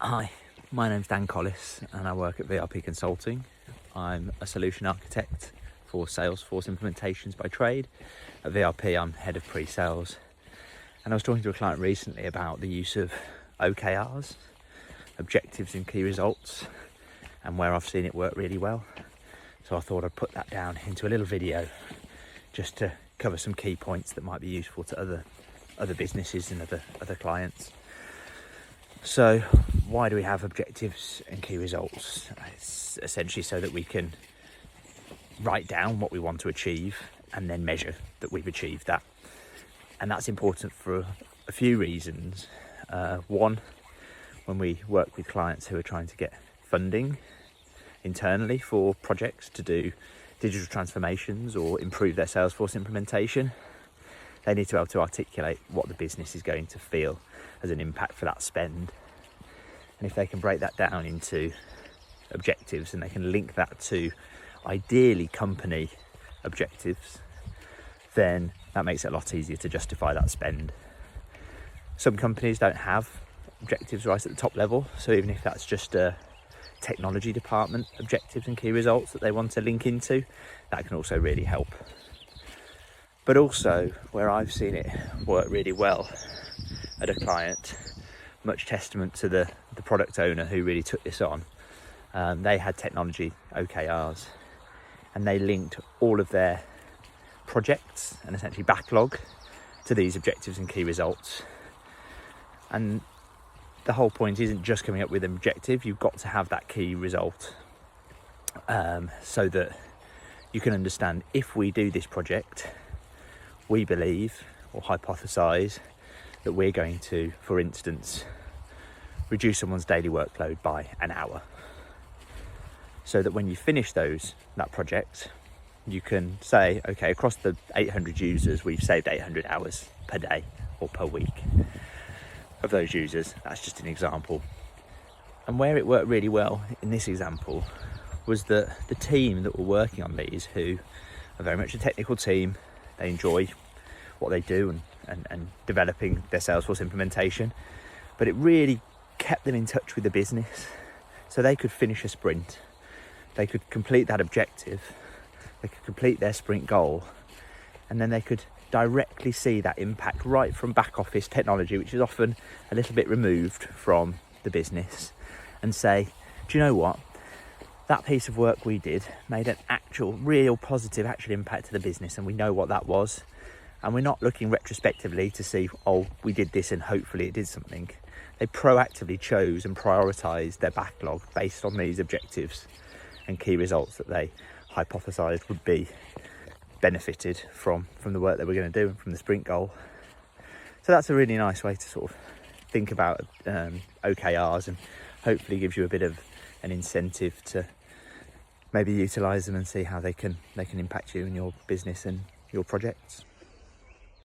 Hi, my name's Dan Collis and I work at VRP Consulting. I'm a solution architect for Salesforce implementations by trade. At VRP, I'm head of pre-sales. And I was talking to a client recently about the use of OKRs, objectives and key results, and where I've seen it work really well. So I thought I'd put that down into a little video just to cover some key points that might be useful to other businesses and other clients. So why do we have objectives and key results? It's essentially so that we can write down what we want to achieve and then measure that we've achieved that. And that's important for a few reasons. One, when we work with clients who are trying to get funding internally for projects to do digital transformations or improve their Salesforce implementation, they need to be able to articulate what the business is going to feel as an impact for that spend. And if they can break that down into objectives and they can link that to ideally company objectives, then that makes it a lot easier to justify that spend. Some companies don't have objectives right at the top level, so even if that's just a technology department objectives and key results that they want to link into, that can also really help. But also, where I've seen it work really well at a client, much testament to the product owner who really took this on, they had technology OKRs and they linked all of their projects and essentially backlog to these objectives and key results. And the whole point isn't just coming up with an objective, you've got to have that key result so that you can understand, if we do this project, we believe or hypothesize that we're going to, for instance, reduce someone's daily workload by an hour. So that when you finish that project, you can say, okay, across the 800 users, we've saved 800 hours per day or per week of those users. That's just an example. And where it worked really well in this example was that the team that were working on these, who are very much a technical team, they enjoy what they do and developing their Salesforce implementation, but it really kept them in touch with the business so they could finish a sprint, they could complete that objective, they could complete their sprint goal, and then they could directly see that impact right from back office technology, which is often a little bit removed from the business, and say, do you know what? That piece of work we did made an actual, real positive actual impact to the business, and we know what that was. And we're not looking retrospectively to see, oh, we did this and hopefully it did something. They proactively chose and prioritised their backlog based on these objectives and key results that they hypothesised would be benefited from the work that we're going to do and from the sprint goal. So that's a really nice way to sort of think about OKRs, and hopefully gives you a bit of an incentive to maybe utilise them and see how they can impact you and your business and your projects.